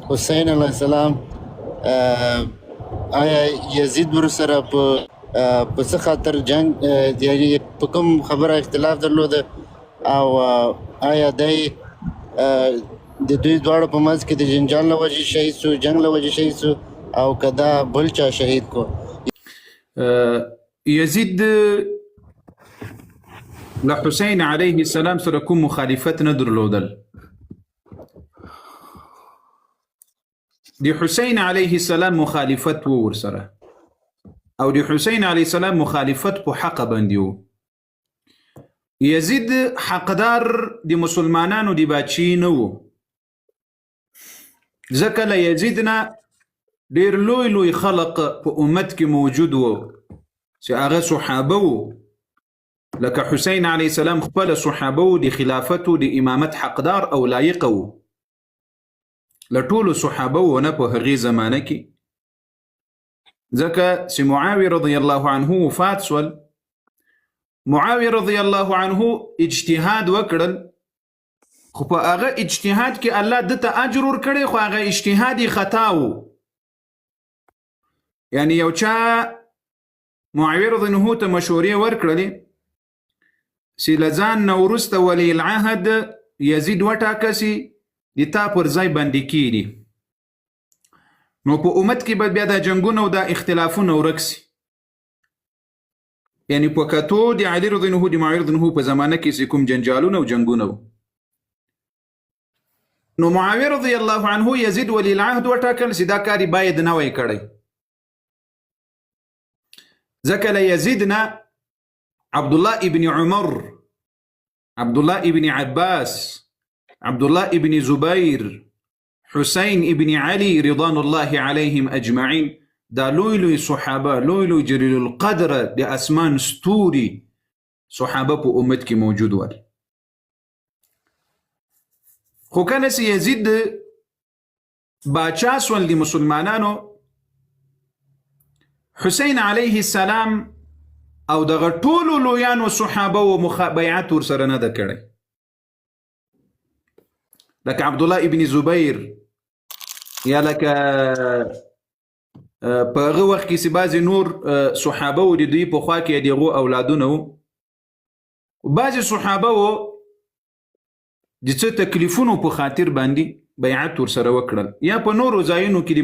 حسین علیه السلام آیا یزید ورسره په څه خاطر جنگ یعنی په کوم خبره اختلاف درلوده او آیا دی د دوی دواړو په منځ کې د جنجال له وجې شهید سو، جنگ له وجې شهید سو، او که دا بل چا شهید کو؟ یزید له حسین علیه السلام سره کوم مخالفت نه درلودل. د حسین علیه السلام مخالفت و ورسره، او د حسین علیه السلام مخالفت په حق باندې و. یزید حقدار د مسلمانانو د باچی نه و، ځکه له یزید نه ډېر لوی لوی خلق په امت کې موجود و چې هغه صحابه و، لکه حسین علیه السلام خپل صحابه و د خلافت و د امامت حقدار او لایق و له ټولو صحابه و نه په هغې زمانه کې، ځکه چې معاویه رضی الله عنه وفات سول. معاویه رضی الله عنه اجتهاد وکړل، خو په هغه اجتهاد کې الله دته اجر ورکړی، خو هغه اجتهاد یې خطا و. یعنی یو چا معاویه رضی الله عنه ته مشورې ورکړلې چې له ځان نه وروسته ولی العهد یزید وټاکه چې د تا پر ځای باندې کیږي، نو په امت کې به بیا دا جنګونه او دا اختلافونه ورک سي. یعنی په کتو د علي رضی الله عنه د معاویه رضی الله عنه په زمانه کې چې کوم جنجالونه او جنګونه و، نو معاویه رضی الله عنه یزید ولی العهد وټاکل چې دا کار باید نه وای کړی، ځکه له یزید نه عبدالله ابن عمر، عبدالله ابن عباس، عبدالله ابن زبیر، حسین ابن علی رضوان الله علیهم اجمعین، دا لوی لوی صحابه، لوی لوی جلیل القدر د اسمان ستوري صحابه په امت کې موجود ول. خو کله چې یزید باچا سول د مسلمانانو، حسین علیه السلام او دغه ټولو لویانو صحابه و بیعت ورسره نه ده کړی، لکه عبدالله ابن زبیر، یا لکه په هغه وخت کې چې بعضې نور صحابه و د دوی په خوا کې د هغو اولادونه و، بعضې صحابه و د څه تکلیفونو په خاطر باندې بیعت ورسره وکړل، یا په نورو ځایونو کې د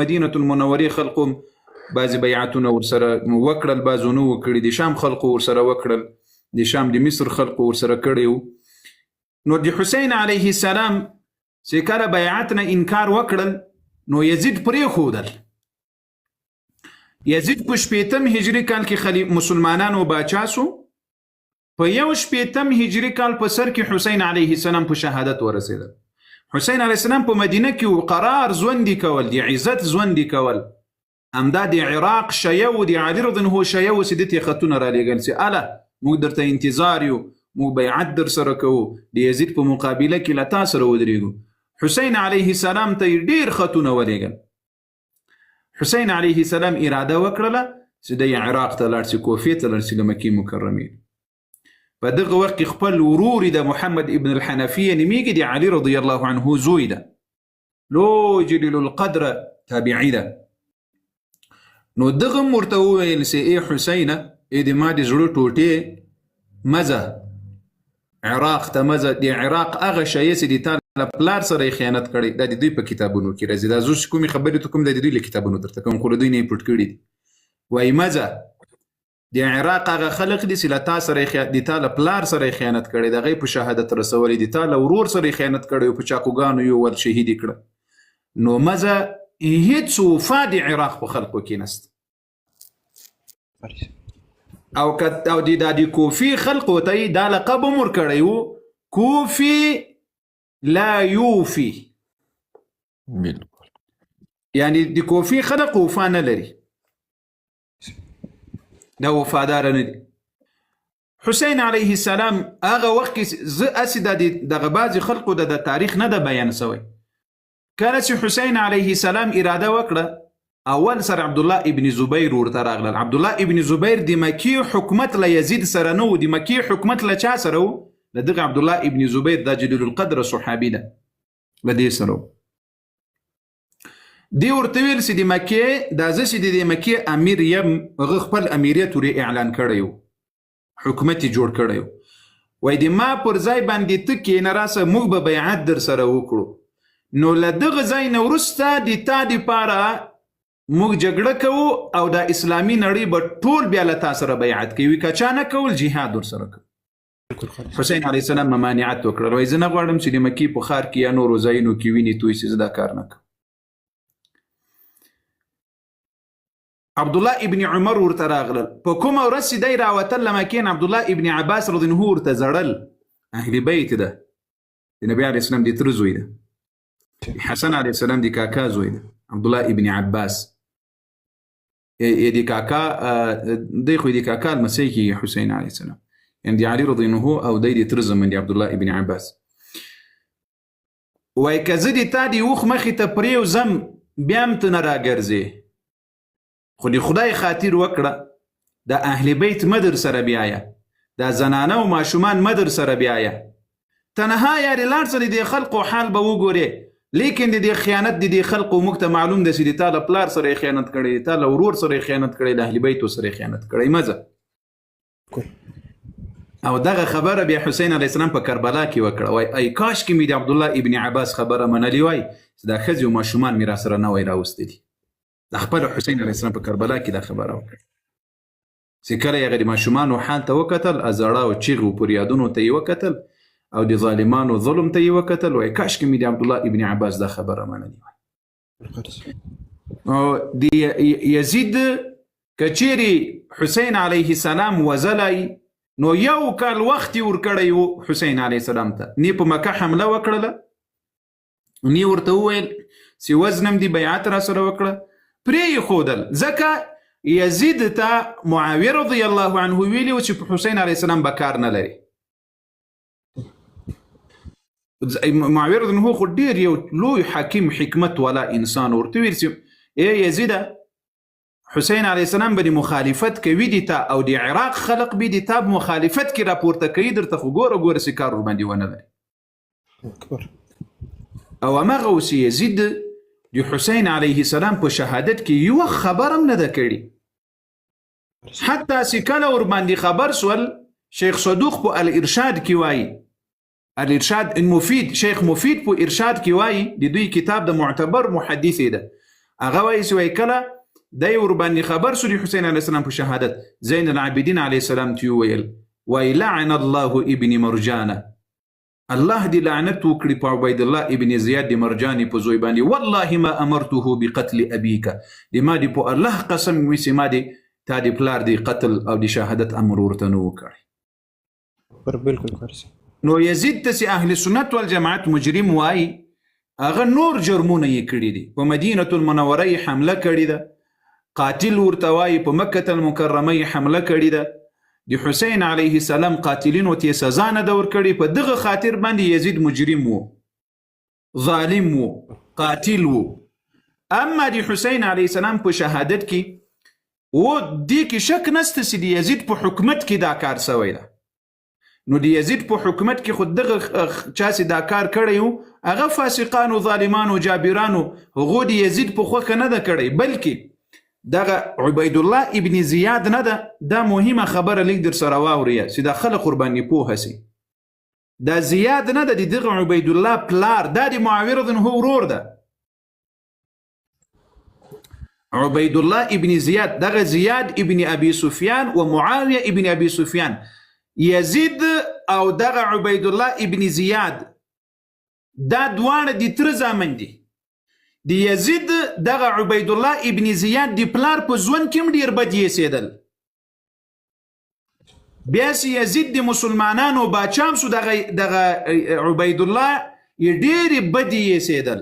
مدینة المنورې خلقو بعضې بیعتونه ورسره وکړل، بعضو نه وکړي، د شام خلقو ورسره وکړل، د شام د مصر خلقو ورسره کړی و. نو د حسین علیه السلام چې کله بیعت نه انکار وکړل، نو یزید پرېښودل. یزید په شپېتم هجري کال کې مسلمانانو باچا سو، په 1 هجري کال په سر کې حسین علیه السلام په شهادت ورسېدل. حسین علیه السلام په مدینه کې قرار ژوندي کول، د عزت ژوندي کول، همدا د عراق شیه و د علي رضی الله عنه شیه و چې دې ته خطونه رالېږل چې اله موږ درته انتظار یو، موږ بیعت در سره کوو، د یزید په مقابله کې له تا سره ودرېږو. حسین علیه السلام ته یې ډېر خطونه ولېږل. حسین علیه السلام اراده وکړله چې دی عراق ته لاړ شي، کوفې ته لاړ شي، له مکې مکرمې. په دغه وخت کې خپل ورور د محمد ابن الحنفیه نومیږي، د علي رضی الله عنه زوی ده، لوی جلیل القدر تابعي ده. نو دغه ورته وویل چې ای حسینه، ای د ما د زړه ټوټې مزه، عراق ته مزه، د عراق هغه شی چې د تا له پلار سره یې خیانت کړی، دا د دوی په کتابونو کې راځي، دا زه چې کومې خبرې ته کوم دا د دوی له کتابونو درته کوم، خو له دوی نه یې پټ کړي دي. وایي مزه د عراق هغه خلق دي چې له تا سره د تا له پلار سره یې خیانت کړی، د هغې په شهادت رسولی، د تا له ورور سره یې خیانت کړی او په چاقوګانو یې ول شهید یې کړه. نو مزه هیڅ وفا د عراق په خلقو کې نسته. او د کوفي خلقو ته یې دا لقب هم ورکړی و، کوفي لا یوفي، یعنی د کوفي خلق وفا نه لري، دا وفادار نه دي. حسین علیه السلام هغه وخت کې زه اسې دغه بعضې خلقو د تاریخ نه ده بیان سوی، کله چې حسین علیه السلام اراده وکړه، اول سره عبدالله ابن زبیر ورته راغلل. عبدالله ابن زبیر د مکی حکومت له یزید سره نه و، د مکی حکومت له چا سره و؟ له دغه عبدالله ابن زبیر، دا جلیل القدر صحابي ده، له دې سره و. دی ورته ویل چې د مکې دا زه چې د مکې امیر یم هغه خپل امیریت ورې اعلان کړی و، حکومت یې جوړ کړی و. وایي د ما پر ځای باندې ته کښېنه راسه موږ به بیعت در سره وکړو. نو له دغه ځای نه وروسته د تا دپاره موږ جګړه کوو او د اسلامي نړۍ به ټول بیا له تا سره بیعت کوي، که چا نه کول جهاد ورسره کوي. حسین علیه السلام ممانعت وکړل، وایي زه نه غواړم چې د مکې په ښار کې یا نورو ځایونو کې وینې توی سي، زه دا کار نه کوم. عبدالله ابن عمر ورته راغلل، په کومه ورځ چې دی راوتل له مکې نه عبدالله ابن عباس رضی الله عنه ورته زړل. اهل بیت ده، د نبي علیه السلام د تره زوی ده، حسن علیه السلام د کاکا زوی ده، عبدالله ابن عباس د کاکا دی خو د کاکا لمسی کېږي حسین علیه السلام، یعنې د علي رضی الله عنه او دی د تره زمن د عبدالله ابن عباس. وایي که زه د تا د اوښ مخې ته پرېوځم بیا هم ته نه راګرځې، خو د خدای خاطر وکړه د اهل بیت مدر سره بیایه، د زنانه و ماشومان مدر سره بیایه، تنها یارې لاړ سره د خلقو حال به وګورې، لیکن د دې خیانت د دې خلقو موږ ته معلوم ده چې د تا له پلار سره یې خیانت کړی، تا له ورور سره یې خیانت کړی، د اهل بیتو سره یې خیانت کړی. مزه او دغه خبره بیا حسین علیه السلام په کربلا کې وکړه. وایي ای کاش کې مې د عبدالله ابن عباس خبره منلې وای چې دا ښځې او ماشومان مې را سره نه وای راوستي دي. د خپل حسین علیه السلام په کربلا کې دا خبره وکړه چې کله یې هغه د ماشومانو حال ته وکتل، زړه او چیغو فریادونو ته یې وکتل او د ظالمانو ظلم ته یې وکتل. وایي کاش کې مې د عبدالله ابن عباس دا خبره منلې وای. او د یزید که چیرې حسین علیه السلام وزلی نو یو کال وخت یې ورکړی و حسین علیه السلام ته، نی په مکه حمله وکړله، نی ورته وویل چې وزنم دی بیعت را سره وکړه، پرې یې ښودل. ځکه یزید ته معاویه رضی الله عنه ویلي و چې په حسین علیه السلام به کار نه لري. معاویه رضی الله عنه خو ډېر یو لوی حکیم حکمت والا انسان، ورته ویل چې ای یزیده حسین علیه السلام به د مخالفت کوي دي تا او د عراق خلق به د تا مخالفت کې راپورته کوي، درته خو ګوره ګوره چې کار ورباندې ونه لري. او هماغه اوس یزید د حسین علیه السلام په شهادت کې یوه خبره هم نه ده کړې، حتی چې کله ورباندې خبر سول شیخ صدوق په الارشاد کې وایي، الارشاد المفید، شیخ مفید په ارشاد کې وایي، د دوی کتاب د معتبر محدث ده، هغه وایي چې وایي کله دی ورباندې خبر سو د حسین علیه السلام په شهادت، زین العابدین علیه السلام ته وویل وایي لعن الله ابن مرجانه، الله دی لعنت وکړي په عبید الله ابن زیاد د مرجاني په زوی باندې، والله ما امرته بقتل ابیک، د ما دی په الله قسم وي چې ما دی تا د پلار دی قتل او د شهادت امر ورته نه وکړی. بالکل کارسي. نو یزید ته چې اهل سنت والجماعت مجرم وایي، هغه نور جرمونه یې کړي دي، په مدینه المنوره یې حمله کړې ده، قاتل ورته وایي، په مکة المکرمه یې حمله کړې ده، د حسین علیه السلام قاتلینو ته یې سزا نه ده ورکړې، په دغه خاطر باندې یزید مجرم و، ظالم و، قاتل و. اما د حسین علیه السلام په شهادت کې و دې کې شک نسته چې د یزید په حکومت کې دا کار سوی ده. نو د یزید په حکومت کې خود دغه چا چې دا کار کړی و هغه فاسقانو ظالمانو جابرانو، هغو د یزید په خوښه نه ده کړی، بلکې دغه عبید الله ابن زیاد نه ده. دا مهمه خبره لیک در سره واورئ چې دا خلک قرباني پوهه سي، دا زیاد نه ده، د دغه عبید الله پلار، دا د معاویه رضی الله عنه ورور ده، عبید الله ابن زیاد، دغه زیاد ابن ابي سفیان و معاویه ابن ابي سفیان، یزید او دغه عبید الله ابن زیاد دا دوانه د تر زامن دي. د یزید دغه عبید الله ابن زیاد د پلار په ژوند کې هم ډېر بد یېسېدل، بیا چې یزید د مسلمانانو باچا هم سو، دغه عبید الله یې ډېرې بدې یېسېدل.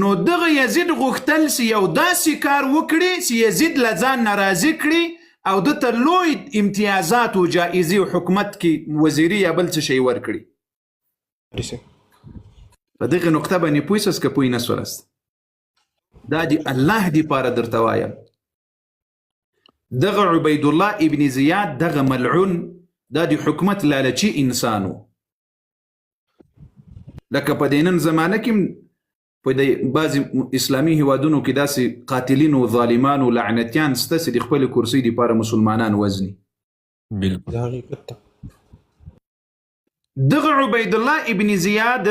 نو دغه یزید غوښتل چې یو داسې کار وکړي چې یزید له ځان نه راضي کړي او دته لوی امتیازات و جایزې او حکومت کې وزیري یا بل څه شی ورکړي. په دغه نقطه باندې پوه ساست که پوه نه سولاست، دا د الله دپاره درته وایم، دغه عبید الله ابن زیاد دغه ملعون دا د حکومت لالچي انسان و. لکه په دې نن زمانه کې په د بعضې اسلامي هیوادونو کې داسې قاتلین او ظالمان او لعنتیان شته چې د خپلې کرسۍ دپاره مسلمانان وزني. بالکل دا حقیقت ده. دغه عبید الله ابن زیاد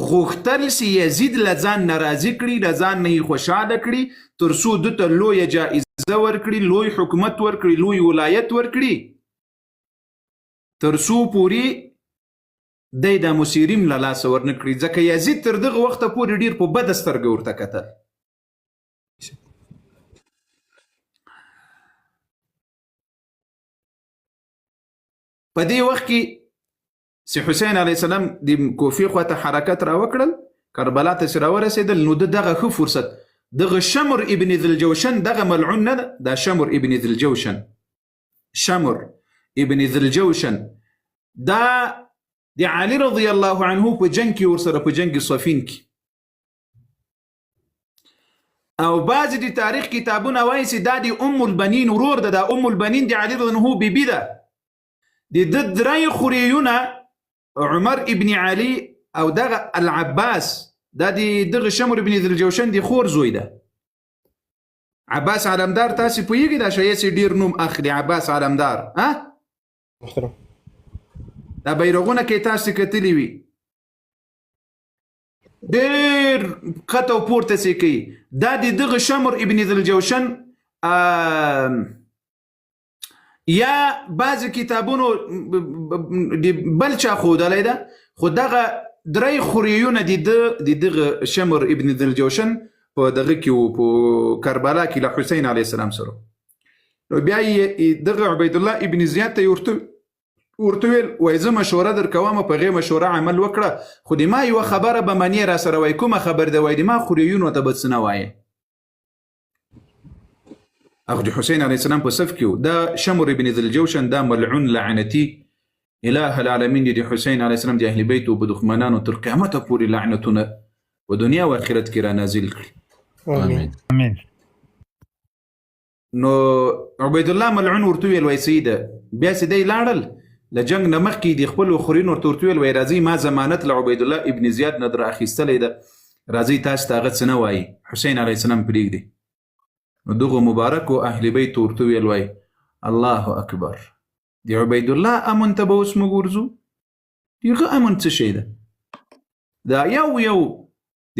غوښتل چې یزید له ځان نه راضي کړي، له ځان نه یې خوشحاله کړي، تر څو ده ته لویه جایزه ورکړي، لوی حکومت ورکړي، لوی ولایت ورکړي، تر څو پورې دی دا مسیریم له لاسه ورنه کړي. ځکه یزید تر دغه وخته پورې ډېر په بده سترګه ورته کتل. په دې وخت کې چې حسین علیه السلام د کوفې خواته حرکت را وکړل، کربلا ته چې راورسېدل، نو د دغه ښه فرصت دغه شمر ابن ذوالجوشن، دغه ملعون نه ده، دا شمر ابن ذوالجوشن، شمر ابن ذوالجوشن دا د علي رضی الله عنه په جنگ کې ورسره په جنگ صفین کې، او بعضې د تاریخ کتابونه وایي چې دا د ام البنین ورور ده. دا ام البنین د علي رضی الله عنه بیبي ده. د ده درې خوریونه عمر ابن علي او دغه العباس، دا دغه شمر ابن ذوالجوشن د خور زوی ده. عباس علمدار تاسې پوهیږئ دا شی چې ډېر نوم اخلي، عباس علمدار. محترم دا بیرغونه کې تاسې کتلي وي، ډېر ښکته او پورته چې کوي. دا د دغه شمر ابن ذوالجوشن یا بعض کتابونو د بل چا ښودلی ده، خو دغه درې خوریونه د دغه شمر ابن ذوالجوشن په دغه کې وو، په کربلا کې له حسین علیه السلام سره. نو بیا یې دغه عبید الله ابن زیاد ته ورته ویل وایي زه مشوره در کوم، په هغې مشوره عمل وکړه، خو د ما یوه خبره به منې را سره. وایي کومه خبر ده؟ وایي د ما خوریونو ته به څه نه وایې. هغه د حسین علیه السلام په صف کې و. دا شمر ابن ذوالجوشن دا ملعون لعنتي اله العالمین د حسین علیه السلام د اهل بیتو په دښمنانو تر قیامته پورې لعنتونه په دنیا او آخرت کې را نازل کړي. آمین. نو عبید الله ملعون ورته ویل وایي سیده، بیا چې دی لاړل له جنګ نه مخکې د خپلو خورینو ورته ورته ویل وایي راځئ ما ضمانت له عبید الله ابن زیاد نه در اخیستلی ده، راځئ تاسو ته هغه څه نه وایي، حسین علیه السلام پرېږدي. نو دغه مبارک او اهل بیت ورته ویل وایي الله اکبر، د عبید الله امن ته به اوس موږ ورځو؟ دغه امن څه شی ده؟ دا یو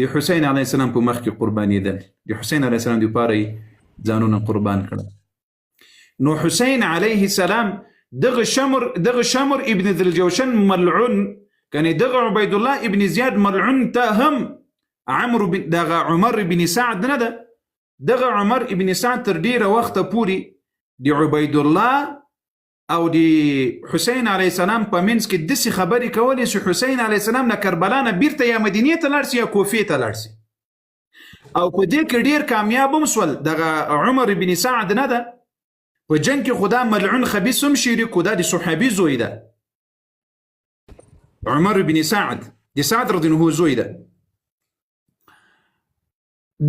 د حسین علیه السلام په مخ کې قربانېدل، د حسین علیه السلام دپاره یې ځانونه قربان کړل. نو حسین علیه السلام دغه شمر ابن ذوالجوشن ملعون، کنې دغه عبید الله ابن زیاد ملعون ته هم دغه عمر بن سعد نه ده. دغه عمر ابن سعد تر ډیره وخته پورې د عبید الله او د حسین علیه السلام په منځ کې داسې خبرې کولې چې حسین علیه السلام نه کربلا نه بیرته یا مدینې ته لاړ شي یا کوفې ته لاړ شي، او په دې کې ډیر کامیاب هم شول. دغه عمر بن سعد نه ده په جنگ کې، خدا ملعون خبیث هم شریک و، دا د صحابي زوی ده، عمر بن سعد د سعد رضی الله عنه زوی ده.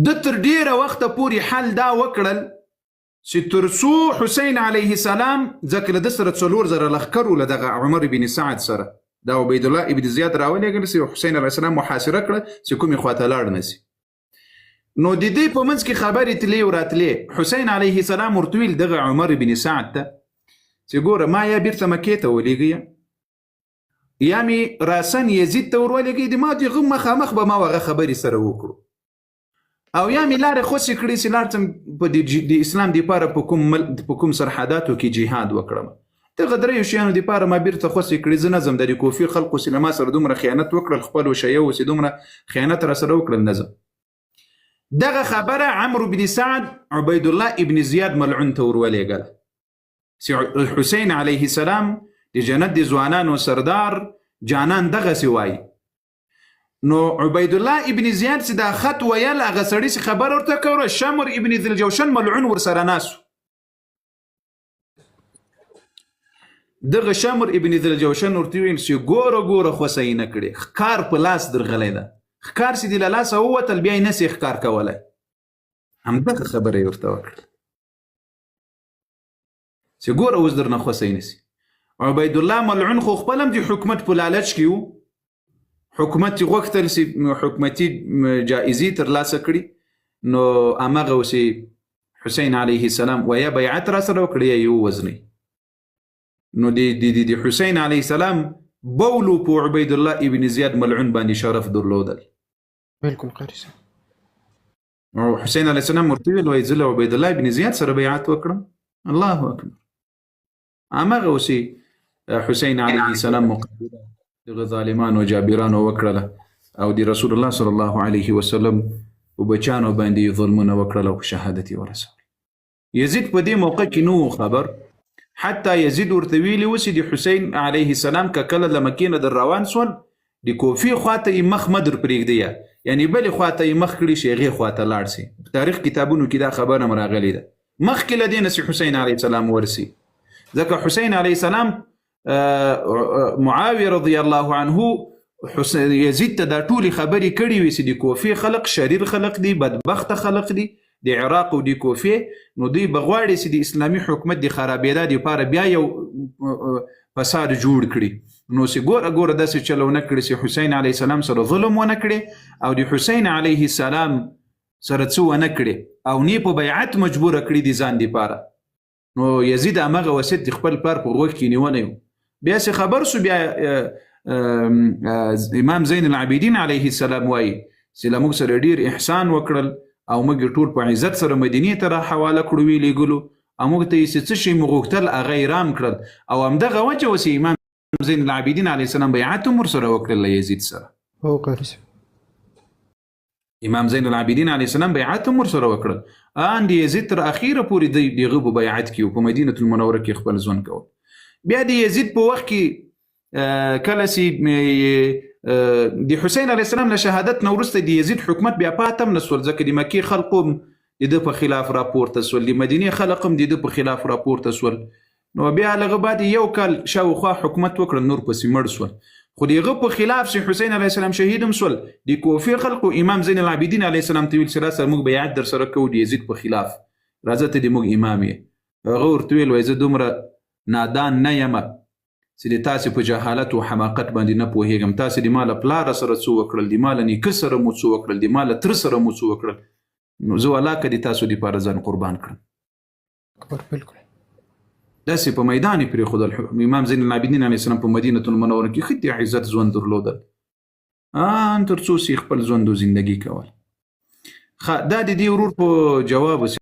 د تر ډیره وخته پورې حل دا وکړل چې تر څو حسین علیه السلام، ځکه له ده سره 4000 لښکر و له دغه عمر بن سعد سره، دا عبید الله ابن زیاد راولېږل چې حسین علیه السلام محاصره کړه چې کومې خواته لاړ نه شي. نو د دې په منځ کې خبرې تلې وراتلې. حسین علیه السلام ورته ویل دغه عمر بن سعد ته چې ګوره ما یا بیرته مکې ته ولېږئ یا مې راسن یزید ته ور ولېږئ، د ما دغه مخامخ به ما هغه خبرې سره وکړو، او یا مې لارې خوشې کړي چې لاړ څم د اسلام دپاره په کوم سرحداتو کې جهاد وکړم. دغه دریو شیانو دپاره ما بیرته خوشې کړي، زه نظم د کوفې خلقو چې له ما سره دومره خیانت وکړل، خپلو شیعو چې دومره خیانت را سره وکړل، نظم. دغه خبره عمرو بن سعد عبید الله ابن زیاد ملعون ته ور ولېږله چې حسین علیه السلام د جنت د ځوانانو سردار جانان دغسې وایي. نو عبید الله ابن زیاد چې دا خط ویل، هغه سړي چې خبر ورته کوله، شمر ابن ذوالجوشن ملعون ورسره ناسو. دغه شمر ابن ذوالجوشن ورته ویل چې ګوره خو صحیح نه کړې، ښکار په لاس درغلی ده، ښکار چې دې له لاسه ووتل بیا یې نسې ښکار کولی. همدغه خبره یې ورته وکړه چې ګوره اوس درنه خوسی نسي. عبید الله ملعون خو خپل هم د حکومت په لالچ کې و، حکومت چې غوښتل سي حکومتي جایزې ترلاسه کړي نو هماغه اوسې حسین علیه السلام ویا بیعت را سره وکړي یا یې ووژنئ. نو د حسین علیه السلام بولو په عبید الله ابن زیاد ملعون باندې شرف درلودل. بالکل قاری صاحب. او حسین علیه السلام ورته ویل وایي زه له عبید الله ابن زیاد سره بیعت وکړم. الله اکبر. هماغه اوسې حسین علیه السلام مقابله دغه ظالمانو جابرانو وکړله او د رسول الله صلی الله علیه وسلم په بچانو باندې ظلمونه وکړل او شهادت یې ورسول. یزید په دې موقع کې نو خبر، حتی یزید ورته ویلي و چې د حسین علیه السلام که کله له مکې نه در روان سول د کوفې خواته یې مخ مه در پرېږدی، یعنې بلې خواته یې مخ کړي چې هغې خواته لاړ سي. په تاریخ کتابونو کې دا خبره هم راغلې ده. مخکې له دې نه چې حسین علیه السلام ورسي، ځکه حسین علیه السلام معاویه رضی الله عنه یزید ته دا ټولې خبرې کړې وې چې د کوفې خلق شریر خلق دي، بدبخته خلق دي د عراق او د کوفې، نو دوی به غواړي چې د اسلامي حکومت د خرابېدا دپاره بیا یو فساد جوړ کړي. نو چې ګوره داسې چلو نه کړي چې حسین علیه السلام سره ظلم ونه کړي او د حسین علیه السلام سره څه ونه کړي او نه په بیعت مجبوره کړي د ځان دپاره. نو یزید همغه وسیط د خپل پلار په غوږ کې نیولی و. بیا چې خبر سو بیا امام زین العابدین علیه السلام وایي چې له موږ سره ډېر احسان وکړل او موږ ټول په عزت سره مدینې ته را حواله کړو ویې لېږلو او موږ ته یې چې څه شی مو غوښتل هغه یې رام کړل او همدغه وجه و چې امام زین العابدین علیه السلام بیعت هم ورسره وکړل له یزید سره. هو قاری صاحب. امام زین العابدین علیه السلام بیعت هم ورسره وکړل. ان د یزید تر اخیره پورې د هغه په بیعت کې په مدینة المنوره کې خپل ژوند کول. بیا د یزید په وخت کې کله چې د حسین علیه السلام له شهادت نه وروسته د یزید حکومت بیا پاته هم نسول، ځکه د مکې خلقو هم د ده په خلاف راپورته سول، د مدینې خلق هم د ده په خلاف راپورته سول. نو بیا هغه بعد یو کال شاوخوا حکومت وکړل، نور پسې مړ سول. خو د هغه په خلاف چې حسین علیه السلام شهید هم سول، د کوفې خلقو امام زین العابدین علیه السلام ته ویل چې راسه موږ بیعت در سره کوو د یزید په خلاف، راځه ته د موږ امام یې. هغه ورته ویل وایي زه دومره نادان نه یم چې د تاسې په جهالت او حماقت باندې نه پوهېږم. تاسې د ما له پلاره سره څه وکړل، د ما له نیکه سره مو څه وکړل، د ما له تره سره مو څه وکړل، نو زه ولاکه د تاسو دپاره ځان قربان کړم. بالکل داسې په میدان یې پرېښودل. امام زین العابدین علیه السلام په مدینة المنوره کې ښه د عزت ژوند درلودل تر څو چې خپل ژوند او زندګي کول. دا د دې ورور په جواب